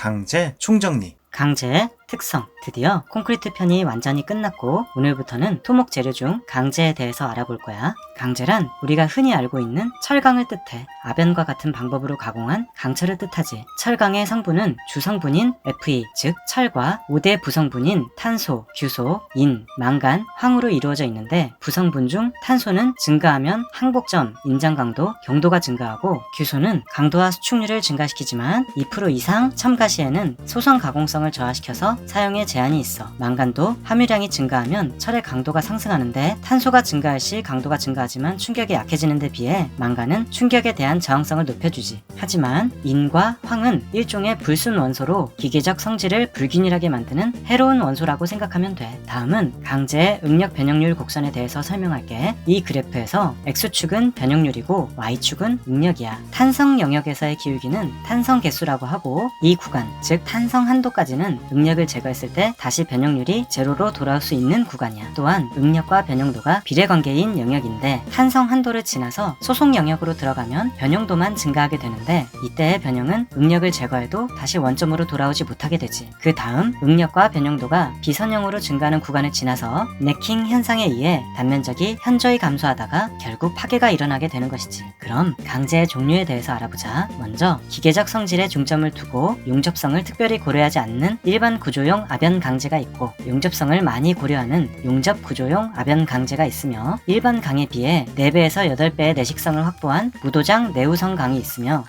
강제 총정리. 강제의 특성. 드디어 콘크리트 편이 완전히 끝났고 오늘부터는 토목 재료 중 강제에 대해서 알아볼 거야. 강제란 우리가 흔히 알고 있는 철강을 뜻해. 아변과 같은 방법으로 가공한 강철을 뜻하지. 철강의 성분은 주성분인 Fe, 즉 철과 5대 부성분인 탄소, 규소, 인, 망간, 황으로 이루어져 있는데 부성분 중 탄소는 증가하면 항복점, 인장 강도, 경도가 증가하고 규소는 강도와 수축률을 증가시키지만 2% 이상 첨가 시에는 소성 가공성을 저하시켜서 사용에 제한이 있어. 망간도 함유량이 증가하면 철의 강도가 상승하는데 탄소가 증가할 시 강도가 증가하지만 충격이 약해지는 데 비해 망간은 충격에 대한 저항성을 높여주지. 하지만 인과 황은 일종의 불순 원소로 기계적 성질을 불균일하게 만드는 해로운 원소라고 생각하면 돼. 다음은 강제의 응력 변형률 곡선에 대해서 설명할게. 이 그래프에서 X축은 변형률이고 Y축은 응력이야. 탄성 영역에서의 기울기는 탄성 개수라고 하고 이 구간, 즉 탄성 한도까지는 응력을 제거했을 때 다시 변형률이 제로로 돌아올 수 있는 구간이야. 또한 응력과 변형도가 비례관계인 영역인데 탄성 한도를 지나서 소속 영역으로 들어가면 변형도만 증가하게 되는데 이때의 변형은 응력을 제거해도 다시 원점으로 돌아오지 못하게 되지. 그 다음 응력과 변형도가 비선형으로 증가하는 구간을 지나서 네킹 현상에 의해 단면적이 현저히 감소하다가 결국 파괴가 일어나게 되는 것이지. 그럼 강제의 종류에 대해서 알아보자. 먼저 기계적 성질에 중점을 두고 용접성을 특별히 고려하지 않는 일반 구조용 아변 강제가 있고 용접성을 많이 고려하는 용접 구조용 아변 강제가 있으며 일반 강에 비해 4배에서 8배의 내식성을 확보한 무도장 내우성 강이 있으며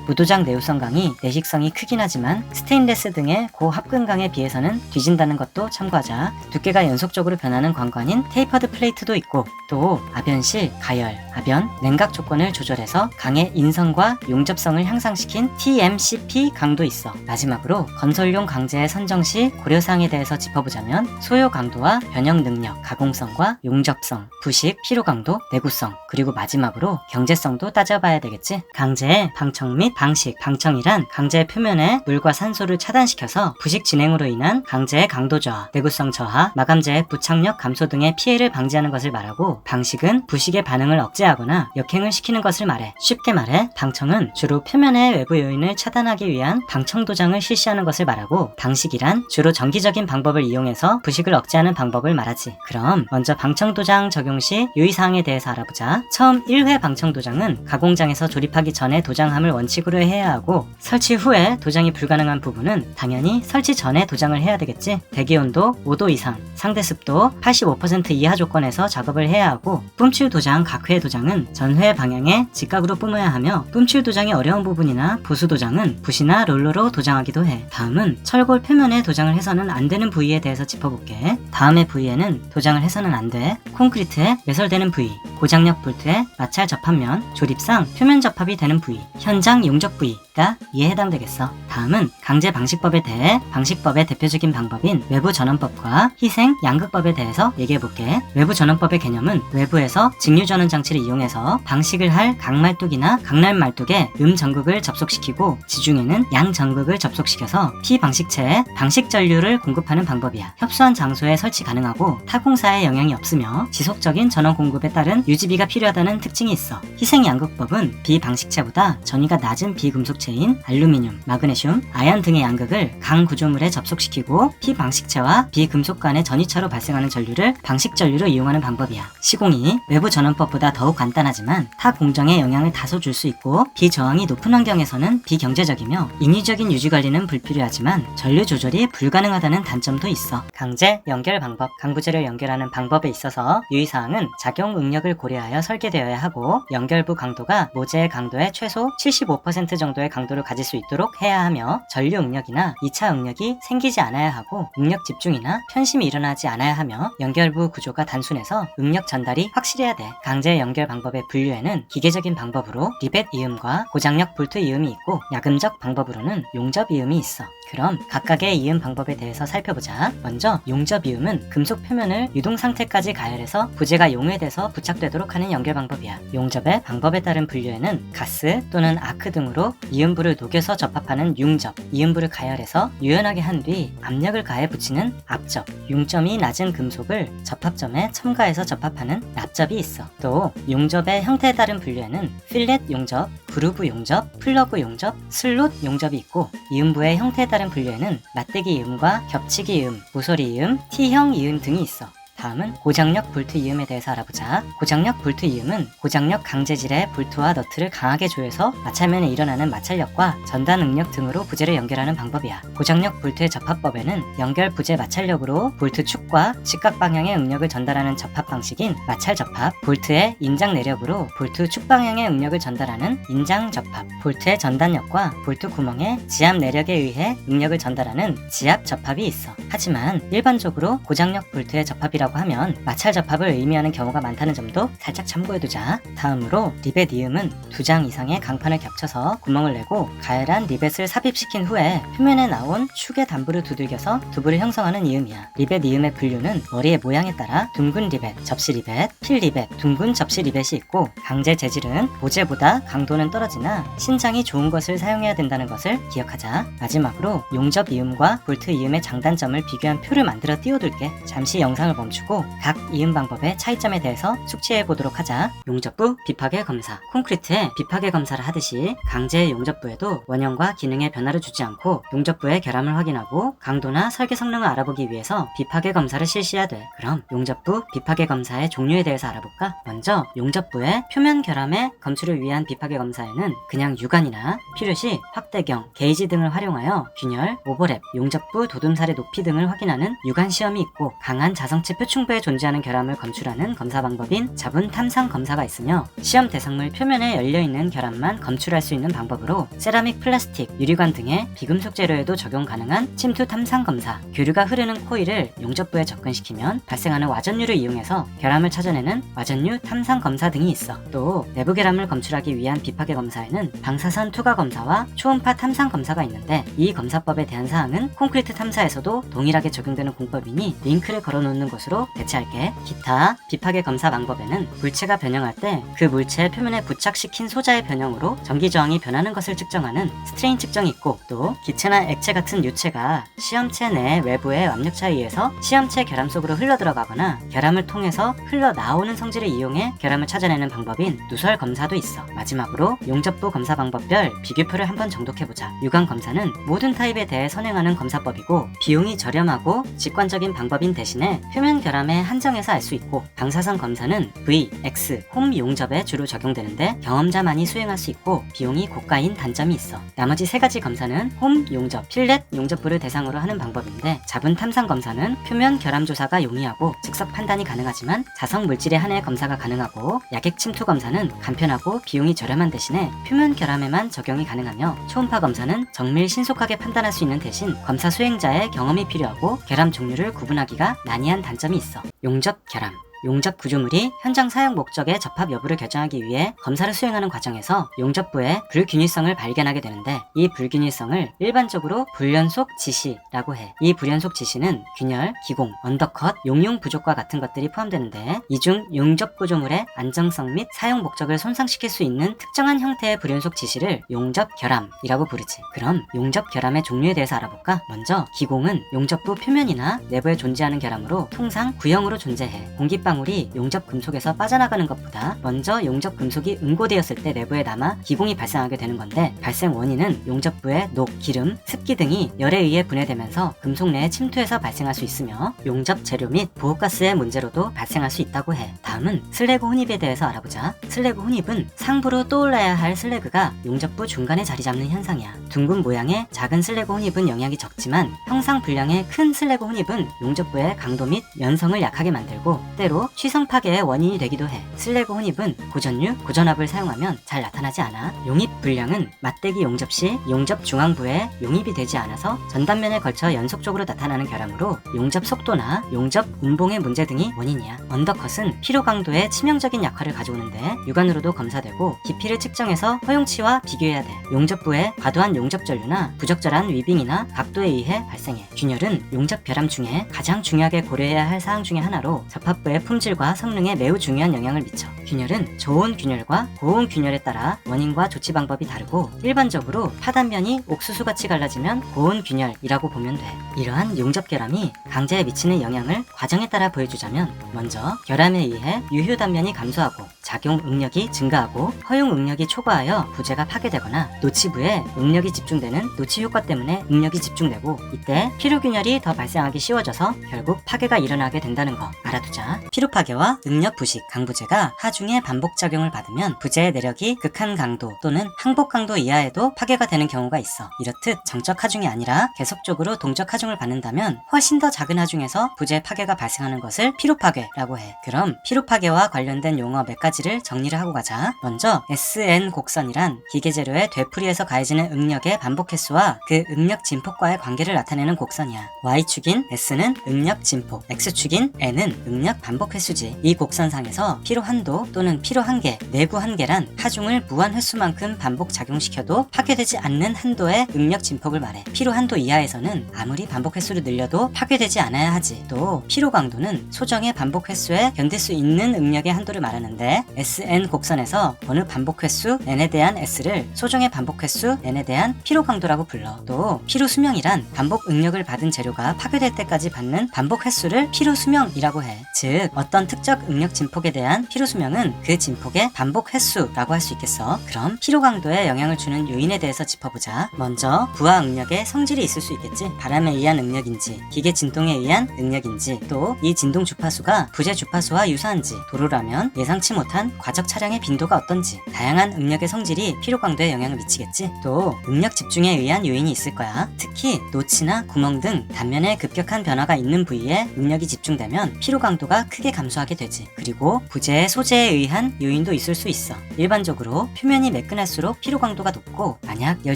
무도장 내우성 강이 내식성이 크긴 하지만 스테인레스 등의 고합금 강에 비해서는 뒤진다는 것도 참고하자. 두께가 연속적으로 변하는 관관인 테이퍼드 플레이트도 있고 또 아변실, 가열, 아변, 냉각 조건을 조절해서 강의 인성과 용접성을 향상시킨 TMCP 강도 있어. 마지막으로 건설용 강제의 선정 시 고려사항에 대해서 짚어보자면 소요 강도와 변형 능력, 가공성과 용접성, 부식, 피로 강도, 내구성, 그리고 마지막으로 경제성도 따져봐야 되겠지. 강제의 방청 및 방식. 방청이란 강제의 표면에 물과 산소를 차단시켜서 부식 진행으로 인한 강제의 강도 저하, 내구성 저하, 마감재의 부착력 감소 등의 피해를 방지하는 것을 말하고 방식은 부식의 반응을 억제하거나 역행을 시키는 것을 말해. 쉽게 말해 방청은 주로 표면의 외부 요인을 차단하기 위한 방청 도장을 실시하는 것을 말하고 방식이란 주로 정기적인 방법을 이용해서 부식을 억제하는 방법을 말하지. 그럼 먼저 방청 도장 적용 시 유의사항에 대해서 알아보자. 처음 1회 방청 도장은 가공장에서 조립하기 전에 도장함을 원칙으로 해야 하고 설치 후에 도장이 불가능한 부분은 당연히 설치 전에 도장을 해야 되겠지. 대기온도 5도 이상, 상대습도 85% 이하 조건에서 작업을 해야 하고 뿜칠 도장 각 회 도장은 전회 방향에 직각으로 뿜어야 하며 뿜칠 도장이 어려운 부분이나 보수 도장은 붓이나 롤러로 도장하기도 해. 다음은 철골 표면에 도장을 해서는 안 되는 부위에 대해서 짚어볼게. 다음의 부위에는 도장을 해서는 안 돼. 콘크리트에 매설되는 부위, 고장력 볼트에 마찰 접합면, 조립상 표면 접합이 되는 부위, 현장 용접 부위가 이에 해당되겠어. 다음은 강제 방식법에 대해 방식법의 대표적인 방법인 외부 전원법과 희생 양극법에 대해서 얘기해볼게. 외부 전원법의 개념은 외부에서 직류 전원 장치를 이용해서 방식을 할 강말뚝이나 강날말뚝에 전극을 접속시키고 지중해는 양전극을 접속시켜서 피방식체에 방식 전류를 공급하는 방법이야. 협소한 장소에 설치 가능하고 타공사에 영향이 없으며 지속적인 전원 공급에 따른 유지비가 필요하다는 특징이 있어. 희생양극법은 비방식체보다 전위가 낮은 비금속체인 알루미늄, 마그네슘, 아연 등의 양극을 강 구조물에 접속시키고 피방식체와 비금속 간의 전위차로 발생하는 전류를 방식 전류로 이용하는 방법이야. 시공이 외부 전원법보다 더욱 간단하지만 타 공정에 영향을 다소 줄 수 있고 비저항이 높은 환경에서는 비경제적이며 인위적인 유지관리는 불필요하지만 전류 조절이 불가능하다는 단점도 있어. 강제 연결 방법. 강부재를 연결하는 방법에 있어서 유의사항은 작용 응력을 고려하여 설계되어야 하고 연결부 강도가 모재의 강도의 최소 75% 정도의 강도를 가질 수 있도록 해야 하며 전류 응력이나 2차 응력이 생기지 않아야 하고 응력 집중이나 편심이 일어나지 않아야 하며 연결부 구조가 단순해서 응력 전달이 확실해야 돼. 강제 연결 방법의 분류에는 기계적인 방법으로 리벳 이음과 고장력 볼트 이음이 있고 야금적 방법으로는 용접 이음이 있어. 그럼 각각의 이음 방법에 대해서 살펴보자. 먼저 용접 이음은 금속 표면을 유동 상태까지 가열해서 부재가 용해돼서 부착되도록 하는 연결 방법이야. 용접의 방법에 따른 분류에는 가스 또는 아크 등으로 이음부를 녹여서 접합하는 융접, 이음부를 가열해서 유연하게 한 뒤 압력을 가해 붙이는 압접, 융점이 낮은 금속을 접합점에 첨가해서 접합하는 납접이 있어. 또 용접의 형태에 따른 분류에는 필렛 용접, 그루브 용접, 플러그 용접, 슬롯 용접이 있고 이음부의 형태에 따른 분류에는 맞대기 이음과 겹치기 이음, 모서리 이음, T형 이음 등이 있어. 다음은 고장력 볼트 이음에 대해서 알아보자. 고장력 볼트 이음은 고장력 강재질의 볼트와 너트를 강하게 조여서 마찰면에 일어나는 마찰력과 전단 응력 등으로 부재를 연결하는 방법이야. 고장력 볼트의 접합법에는 연결 부재 마찰력으로 볼트 축과 직각 방향의 응력을 전달하는 접합 방식인 마찰 접합, 볼트의 인장 내력으로 볼트 축 방향의 응력을 전달하는 인장 접합, 볼트의 전단력과 볼트 구멍의 지압 내력에 의해 응력을 전달하는 지압 접합이 있어. 하지만 일반적으로 고장력 볼트의 접합이라고 하면 마찰 접합을 의미하는 경우가 많다는 점도 살짝 참고해두자. 다음으로 리벳 이음은 2장 이상의 강판을 겹쳐서 구멍을 내고 가열한 리벳을 삽입시킨 후에 표면에 나온 축의 단부를 두들겨서 두부를 형성하는 이음이야. 리벳 이음의 분류는 머리의 모양에 따라 둥근 리벳, 접시 리벳, 필 리벳, 둥근 접시 리벳이 있고 강제 재질은 보재보다 강도는 떨어지나 신장이 좋은 것을 사용해야 된다는 것을 기억하자. 마지막으로 용접 이음과 볼트 이음의 장단점을 비교한 표를 만들어 띄워둘게. 잠시 영상을 멈추고 각 이음 방법의 차이점에 대해서 숙지해 보도록 하자. 용접부 비파괴 검사. 콘크리트에 비파괴 검사를 하듯이 강제 용접부에도 원형과 기능의 변화를 주지 않고 용접부의 결함을 확인하고 강도나 설계 성능을 알아보기 위해서 비파괴 검사를 실시해야 돼. 그럼 용접부 비파괴 검사의 종류에 대해서 알아볼까? 먼저 용접부의 표면 결함의 검출을 위한 비파괴 검사에는 그냥 유관이나 필요시 확대경, 게이지 등을 활용하여 균열, 오버랩, 용접부 도둠살의 높이 등을 확인하는 유관 시험이 있고 강한 자성체 표충부에 존재하는 결함을 검출하는 검사 방법인 자분 탐상 검사가 있으며 시험 대상물 표면에 열려있는 결함만 검출할 수 있는 방법으로 세라믹, 플라스틱, 유리관 등의 비금속 재료에도 적용 가능한 침투 탐상 검사, 교류가 흐르는 코일을 용접부에 접근시키면 발생하는 와전류를 이용해서 결함을 찾아내는 와전류 탐상 검사 등이 있어. 또 내부 결함을 검출하기 위한 비파괴 검사에는 방사선 투과 검사와 초음파 탐상 검사가 있는데 이 검사법에 대한 사항은 콘크리트 탐사에서도 동일하게 적용되는 공법이니 링크를 걸어놓는 것으로 대체할게. 기타 비파괴 검사 방법에는 물체가 변형할 때 그 물체의 표면에 부착시킨 소자의 변형으로 전기 저항이 변하는 것을 측정하는 스트레인 측정이 있고 또 기체나 액체 같은 유체가 시험체 내 외부의 압력차에 의해서 시험체 결함 속으로 흘러들어가거나 결함을 통해서 흘러나오는 성질을 이용해 결함을 찾아내는 방법인 누설 검사도 있어. 마지막으로 용접부 검사 방법별 비교표를 한번 정독해보자. 유관 검사는 모든 타입에 대해 선행하는 검사법이고 비용이 저렴하고 직관적인 방법인 대신에 표면 결함에 한정해서 알 수 있고 방사선 검사는 V, X, 홈 용접에 주로 적용되는데 경험자만이 수행할 수 있고 비용이 고가인 단점이 있어. 나머지 3가지 검사는 홈 용접, 필렛 용접부를 대상으로 하는 방법인데 자분 탐상 검사는 표면 결함 조사가 용이하고 즉석 판단이 가능하지만 자성 물질에 한해 검사가 가능하고 약액 침투 검사는 간편하고 비용이 저렴한 대신에 표면 결함에만 적용이 가능하며 초음파 검사는 정밀 신속하게 판단할 수 있는 대신 검사 수행자의 경험이 필요하고 결함 종류를 구분하기가 난이한 단점이 있어. 용접 결함. 용접 구조물이 현장 사용 목적의 접합 여부를 결정하기 위해 검사를 수행하는 과정에서 용접부의 불균일성을 발견하게 되는데 이 불균일성을 일반적으로 불연속 지시라고 해. 이 불연속 지시는 균열, 기공, 언더컷, 용융 부족과 같은 것들이 포함되는데 이 중 용접 구조물의 안정성 및 사용 목적을 손상시킬 수 있는 특정한 형태의 불연속 지시를 용접 결함이라고 부르지. 그럼 용접 결함의 종류에 대해서 알아볼까? 먼저 기공은 용접부 표면이나 내부에 존재하는 결함으로 통상 구형으로 존재해. 공기방울이 용접 금속에서 빠져나가는 것보다 먼저 용접 금속이 응고되었을 때 내부에 남아 기공이 발생하게 되는 건데 발생 원인은 용접부의 녹, 기름, 습기 등이 열에 의해 분해되면서 금속 내에 침투해서 발생할 수 있으며 용접 재료 및 부호가스의 문제로도 발생할 수 있다고 해. 다음은 슬래그 혼입에 대해서 알아보자. 슬래그 혼입은 상부로 떠올라야 할 슬래그가 용접부 중간에 자리 잡는 현상이야. 둥근 모양의 작은 슬래그 혼입은 영향이 적지만 형상 불량의 큰 슬래그 혼입은 용접부의 강도 및 연성을 약하게 만들고 때로 취성 파괴의 원인이 되기도 해. 슬래그 혼입은 고전류, 고전압을 사용하면 잘 나타나지 않아. 용입 불량은 맞대기 용접 시 용접 중앙부에 용입이 되지 않아서 전단면에 걸쳐 연속적으로 나타나는 결함으로 용접 속도나 용접 운봉의 문제 등이 원인이야. 언더컷은 피로 강도에 치명적인 역할을 가져오는데 육안으로도 검사되고 깊이를 측정해서 허용치와 비교해야 돼. 용접부에 과도한 용접 전류나 부적절한 위빙이나 각도에 의해 발생해. 균열은 용접 결함 중에 가장 중요하게 고려해야 할 사항 중에 하나로 접합부의 품질과 성능에 매우 중요한 영향을 미쳐. 균열은 좋은 균열과 고운 균열에 따라 원인과 조치 방법이 다르고, 일반적으로 파단면이 옥수수같이 갈라지면 고운 균열이라고 보면 돼. 이러한 용접 결함이 강제에 미치는 영향을 과정에 따라 보여주자면, 먼저 결함에 의해 유효 단면이 감소하고 작용 응력이 증가하고 허용 응력이 초과하여 부재가 파괴되거나, 노치부에 응력이 집중되는 노치 효과 때문에 응력이 집중되고, 이때 피로 균열이 더 발생하기 쉬워져서 결국 파괴가 일어나게 된다는 거 알아두자. 피로 파괴와 응력 부식, 강부재가 하중에 반복 작용을 받으면 부재의 내력이 극한 강도 또는 항복 강도 이하에도 파괴가 되는 경우가 있어. 이렇듯 정적 하중이 아니라 계속적으로 동적 하중을 받는다면 훨씬 더 작은 하중에서 부재 파괴가 발생하는 것을 피로 파괴라고 해. 그럼 피로 파괴와 관련된 용어 몇 가지를 정리를 하고 가자. 먼저 SN 곡선이란 기계재료의 되풀이에서 가해지는 응력의 반복 횟수와 그 응력 진폭과의 관계를 나타내는 곡선이야. Y축인 S는 응력 진폭, X축인 N은 응력 반복 횟수지. 이 곡선상에서 피로 한도 또는 피로 한계, 내부 한계란 하중을 무한 횟수만큼 반복 작용시켜도 파괴되지 않는 한도의 응력 진폭을 말해. 피로 한도 이하에서는 아무리 반복 횟수를 늘려도 파괴되지 않아야 하지. 또 피로 강도는 소정의 반복 횟수에 견딜 수 있는 응력의 한도를 말하는데, SN 곡선에서 어느 반복 횟수 N에 대한 S를 소정의 반복 횟수 N에 대한 피로 강도라고 불러. 또 피로 수명이란 반복 응력을 받은 재료가 파괴될 때까지 받는 반복 횟수를 피로 수명이라고 해. 즉 어떤 특정 응력 진폭에 대한 피로 수명은 그 진폭의 반복 횟수라고 할 수 있겠어. 그럼 피로 강도에 영향을 주는 요인에 대해서 짚어보자. 먼저 부하 응력의 성질이 있을 수 있겠지. 바람에 의한 응력인지, 기계 진동에 의한 응력인지, 또 이 진동 주파수가 부재 주파수와 유사한지, 도로라면 예상치 못한 과적 차량의 빈도가 어떤지, 다양한 응력의 성질이 피로 강도에 영향을 미치겠지. 또 응력 집중에 의한 요인이 있을 거야. 특히 노치나 구멍 등 단면에 급격한 변화가 있는 부위에 응력이 집중되면 피로 강도가 크게 감소하게 되지. 그리고 부재의 소재에 의한 요인도 있을 수 있어. 일반적으로 표면이 매끈할수록 피로 강도가 높고, 만약 열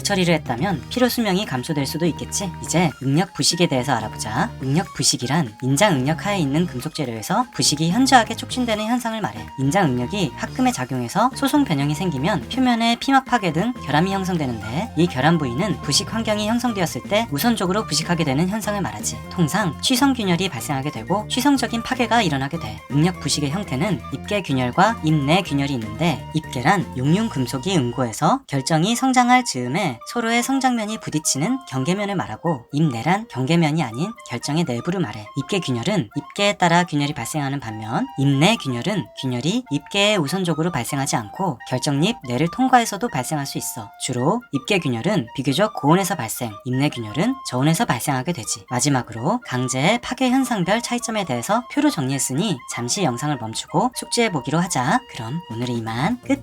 처리를 했다면 피로 수명이 감소될 수도 있겠지. 이제 응력 부식에 대해서 알아보자. 응력 부식이란 인장 응력 하에 있는 금속 재료에서 부식이 현저하게 촉진되는 현상을 말해. 인장 응력이 합금에 작용해서 소송 변형이 생기면 표면에 피막 파괴 등 결함이 형성되는데, 이 결함 부위는 부식 환경이 형성되었을 때 우선적으로 부식하게 되는 현상을 말하지. 통상 취성 균열이 발생하게 되고 취성적인 파괴가 일어나게 돼. 응력 부식의 형태는 입계 균열과 입내 균열이 있는데, 입계란 용융 금속이 응고해서 결정이 성장할 즈음에 서로의 성장면이 부딪히는 경계면을 말하고, 입내란 경계면이 아닌 결정의 내부를 말해. 입계 균열은 입계에 따라 균열이 발생하는 반면, 입내 균열은 균열이 입계에 우선적으로 발생하지 않고 결정립 내를 통과해서도 발생할 수 있어. 주로 입계 균열은 비교적 고온에서 발생, 입내 균열은 저온에서 발생하게 되지. 마지막으로 강제의 파괴 현상별 차이점에 대해서 표로 정리했으니 잠시 영상을 멈추고 숙지해보기로 하자. 그럼 오늘은 이만 끝!